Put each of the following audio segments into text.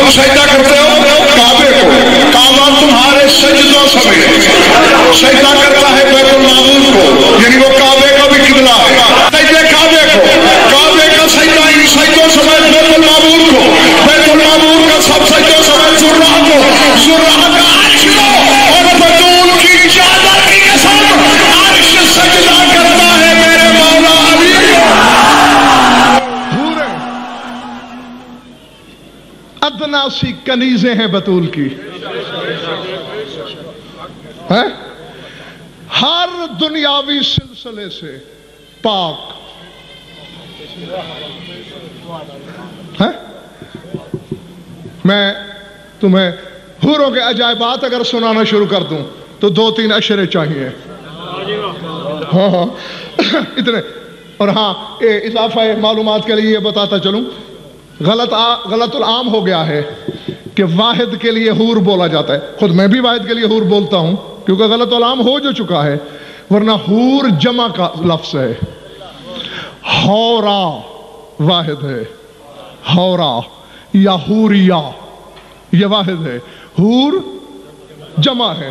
تم سجدہ کرتے ہو کعبے کو، کعبہ تمہارے سجدوں سمیت سجدہ کرتا ہے بیت المعمور کو، یعنی وہ کعبے کا بھی قبلہ ہے۔ سجدے کعبے کو، کعبے کا سجدہ ان سجدوں سمیت بیت المعمور کو، بیت المعمور کا سب سجدوں سمیت زرہ کو، زرہ کا عرش کو، اور بدون کی چادر کی قسم عرش سجدہ کرتا ہے میرے مولا علی۔ ادنا سی کنیزیں ہیں بطول کی، ہر دنیاوی سلسلے سے پاک۔ میں تمہیں حوروں کے عجائبات اگر سنانا شروع کر دوں تو 2-3 اشرے چاہیے۔ ہاں اتنے۔ اور ہاں اضافہ معلومات کے لیے یہ بتاتا چلوں، غلط العام ہو گیا ہے کہ واحد کے لیے حور بولا جاتا ہے۔ خود میں بھی واحد کے لیے حور بولتا ہوں کیونکہ غلط العام ہو جو چکا ہے، ورنہ حور جمع کا لفظ ہے، حورا واحد ہے، حورا یا حوریا یہ واحد ہے، حور جمع ہے،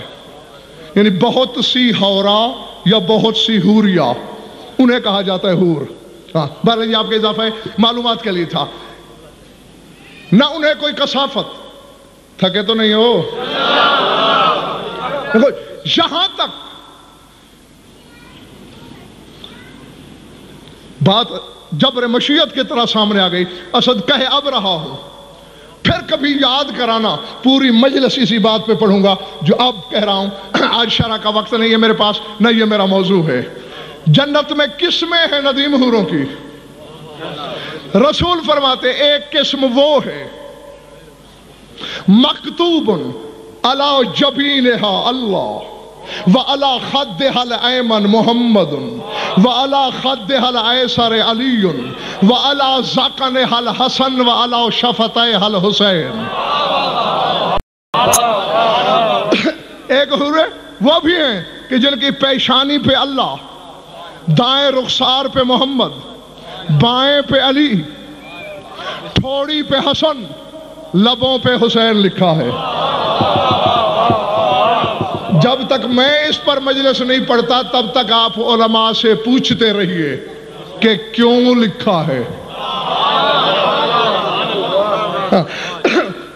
یعنی بہت سی حورا یا بہت سی حوریا انہیں کہا جاتا ہے حور۔ بہرحال یہ آپ کے اضافہ معلومات کے لیے تھا۔ نہ انہیں کوئی کثافت، تھکے تو نہیں ہو؟ یہاں تک بات جبر مشیت کی طرح سامنے آ گئی، اسد کہے اب رہا ہوں، پھر کبھی یاد کرانا، پوری مجلس اسی بات پہ پڑھوں گا جو اب کہہ رہا ہوں۔ آج شرح کا وقت نہیں ہے میرے پاس، نہ یہ میرا موضوع ہے۔ جنت میں قسمیں ہیں ندیم حوروں کی، رسول فرماتے ایک قسم وہ ہے مکتوب علی جبینہا اللہ وعلی خدہا الایمن محمد وعلی خدہا الایسر علی وعلی ذقنہا الحسن وعلی شفتیہا الحسین۔ ایک حور وہ بھی ہیں کہ جن کی پیشانی پہ اللہ، دائیں رخسار پہ محمد، بائیں پہ علی، تھوڑی پہ حسن، لبوں پہ حسین لکھا ہے۔ جب تک میں اس پر مجلس نہیں پڑھتا تب تک آپ علماء سے پوچھتے رہیے کہ کیوں لکھا ہے۔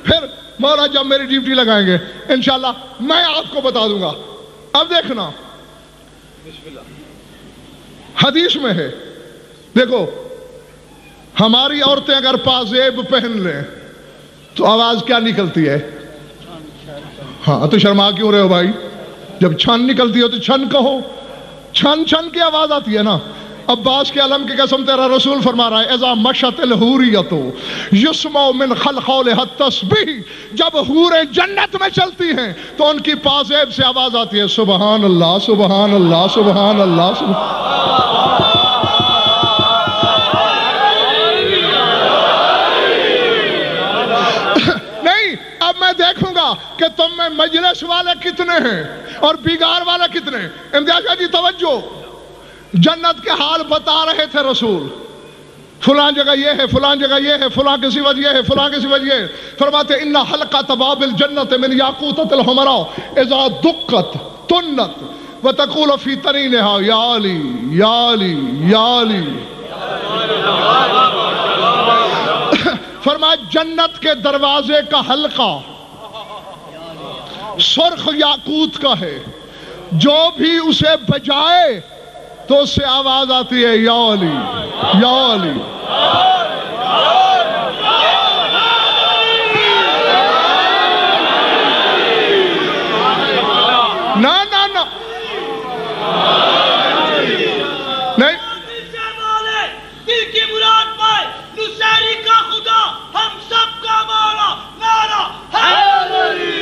پھر مولا جب میری ڈیوٹی لگائیں گے انشاءاللہ میں آپ کو بتا دوں گا۔ اب دیکھنا حدیث میں ہے، دیکھو ہماری عورتیں اگر پازیب پہن لیں تو آواز کیا نکلتی ہے؟ ہاں تو شرما کیوں رہے ہو بھائی؟ جب چھن نکلتی ہو تو چھن کہو، چھن چھن کی آواز آتی ہے نا۔ عباس کے علم کی قسم تیرا رسول فرما رہا ہے اذا مشت الحوریت یسمع من خلخولها التسبیح، جب حوریں جنت میں چلتی ہیں تو ان کی پازیب سے آواز آتی ہے سبحان اللہ سبحان اللہ سبحان اللہ سبحان۔ نہیں اب میں دیکھوں گا کہ تم میں مجلس والے کتنے ہیں اور بیگار والے کتنے ہیں۔ امتیاز شاہ جی توجہ، جنت کے حال بتا رہے تھے رسول، فلان جگہ یہ ہے، فلان جگہ یہ ہے، فلان کی صفت یہ ہے، فلان کی صفت یہ ہے۔ فرماتے ان حلقۃ باب الجنت من یاقوتۃ الحمراء اذا دقت تنت وتقول فی ترینہا یا علی یا علی یا علی۔ فرمایا جنت کے دروازے کا حلقہ سرخ یاقوت کا ہے، جو بھی اسے بجائے تو اس سے آواز آتی ہے یا علی یا علی۔ نہ نہ نہ نہیں، دل کی مراد پائے نصیری کا خدا ہم سب کا مولا، نعرہ حیدری۔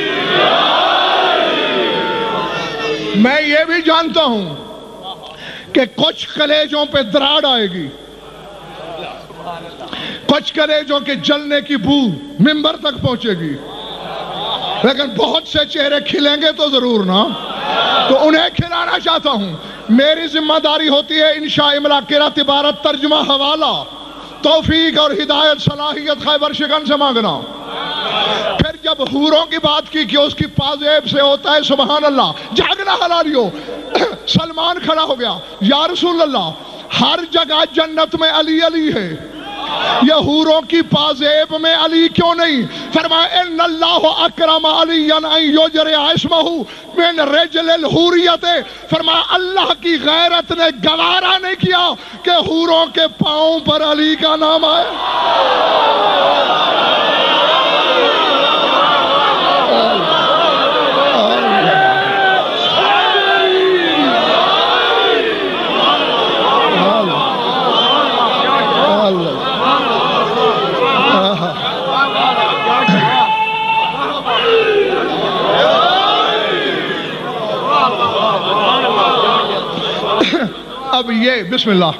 میں یہ بھی جانتا ہوں کہ کچھ کلیجوں پہ دراڑ آئے گی، کچھ کلیجوں کے جلنے کی بو منبر تک پہنچے گی، لیکن بہت سے چہرے کھلیں گے تو ضرور نا، تو انہیں کھلانا چاہتا ہوں۔ میری ذمہ داری ہوتی ہے انشاء املا قرات عبارت ترجمہ حوالہ توفیق اور ہدایت صلاحیت خیبر شکن سے مانگنا۔ جب حوروں کی بات کی کہ اس کی پازیب سے ہوتا ہے سبحان اللہ جھاگنا حلالیو سلمان کھڑا ہو گیا یا رسول اللہ ہر جگہ جنت میں علی علی ہے یہ حوروں کی پازیب میں علی کیوں نہیں؟ فرمایا ان اللہ اکرم علی ان یجر اسمہ من رجل الحوریت فرمایا اللہ کی غیرت نے گوارا نہیں کیا کہ حوروں کے پاؤں پر علی کا نام آئے اب یہ بسم اللہ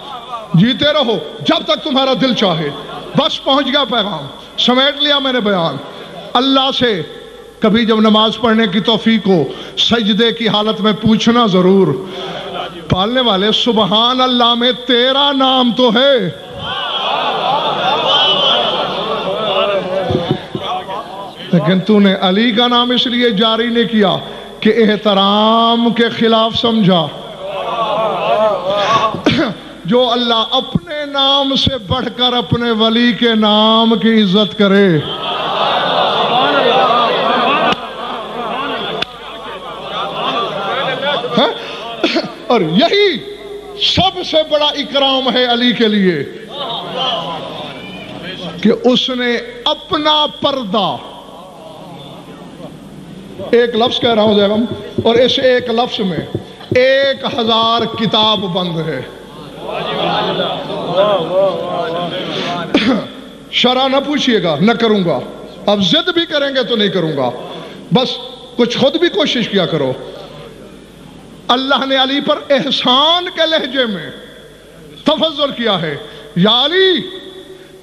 جیتے رہو جب تک تمہارا دل چاہے بس پہنچ گیا پیغام سمیٹ لیا میں نے بیان اللہ سے کبھی جب نماز پڑھنے کی توفیق ہو سجدے کی حالت میں پوچھنا ضرور پالنے والے سبحان اللہ میں تیرا نام تو ہے لیکن تو نے علی کا نام اس لیے جاری نہیں کیا کہ احترام کے خلاف سمجھا جو اللہ اپنے نام سے بڑھ کر اپنے ولی کے نام کی عزت کرے اور یہی سب سے بڑا اکرام ہے علی کے لیے کہ اس نے اپنا پردہ ایک لفظ کہہ رہا ہوں زیغم اور اس ایک لفظ میں 1000 کتاب بند ہے شرح نہ پوچھئے گا نہ کروں گا اب ضد بھی کریں گے تو نہیں کروں گا بس کچھ خود بھی کوشش کیا کرو اللہ نے علی پر احسان کے لہجے میں تفضل کیا ہے یا علی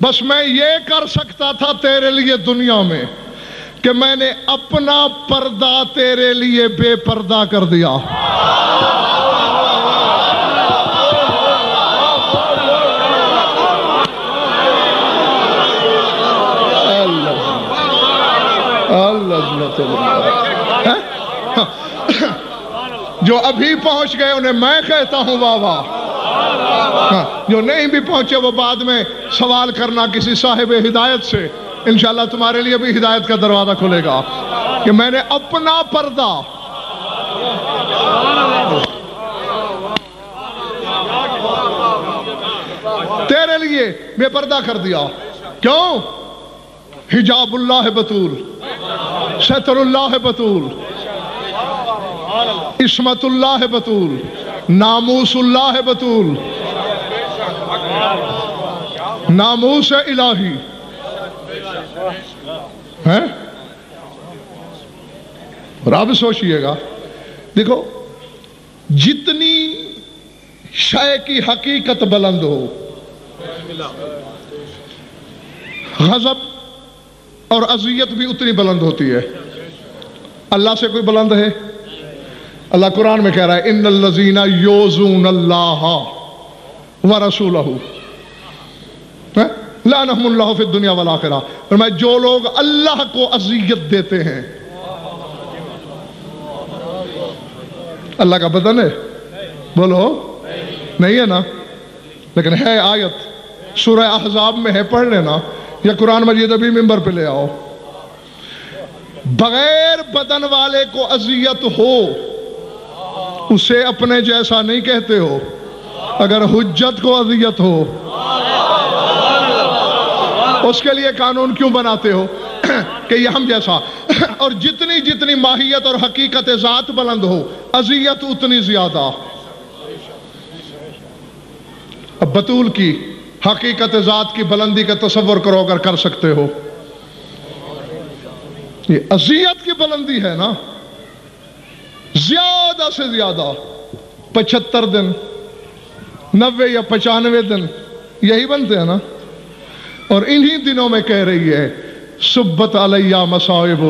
بس میں یہ کر سکتا تھا تیرے لیے دنیا میں کہ میں نے اپنا پردہ تیرے لیے بے پردہ کر دیا جو ابھی پہنچ گئے انہیں میں کہتا ہوں واہ واہ جو نہیں بھی پہنچے وہ بعد میں سوال کرنا کسی صاحب ہدایت سے انشاءاللہ تمہارے لیے بھی ہدایت کا دروازہ کھلے گا کہ میں نے اپنا پردہ تیرے لیے بے پردہ کر دیا کیوں؟ حجاب اللہ بطول ستر اللہ بطول عصمت اللہ بطول ناموس اللہ بطول ناموس الہی ہے رب سوچئے گا دیکھو جتنی شے کی حقیقت بلند ہو غضب اور اذیت بھی اتنی بلند ہوتی ہے اللہ سے کوئی بلند ہے اللہ قرآن میں کہہ رہا ہے ان الذین یؤذون اللہ ورسولہ لعنہم اللہ فی الدنیا والآخرہ فرمایا جو لوگ اللہ کو اذیت دیتے ہیں اللہ کا بدن ہے بولو نہیں ہے نا لیکن ہے آیت سورہ احزاب میں ہے پڑھ لینا یا قرآن مجید ابھی ممبر پہ لے آؤ بغیر بدن والے کو اذیت ہو اسے اپنے جیسا نہیں کہتے ہو اگر حجت کو اذیت ہو اس کے لیے قانون کیوں بناتے ہو کہ یہ ہم جیسا اور جتنی جتنی ماہیت اور حقیقت ذات بلند ہو اذیت اتنی زیادہ اب بطول کی حقیقت ذات کی بلندی کا تصور کرو اگر کر سکتے ہو یہ اذیت کی بلندی ہے نا زیادہ سے زیادہ 75 دن 90 یا 95 دن یہی بنتے ہیں نا اور انہی دنوں میں کہہ رہی ہے سبت علیہ مصائب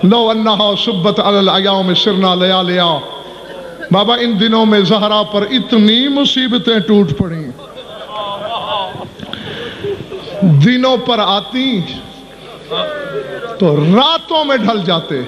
لو انہا سبت علی الایام سرنا لیالیا بابا ان دنوں میں زہرا پر اتنی مصیبتیں ٹوٹ پڑیں دنوں پر آتی تو راتوں میں ڈھل جاتے.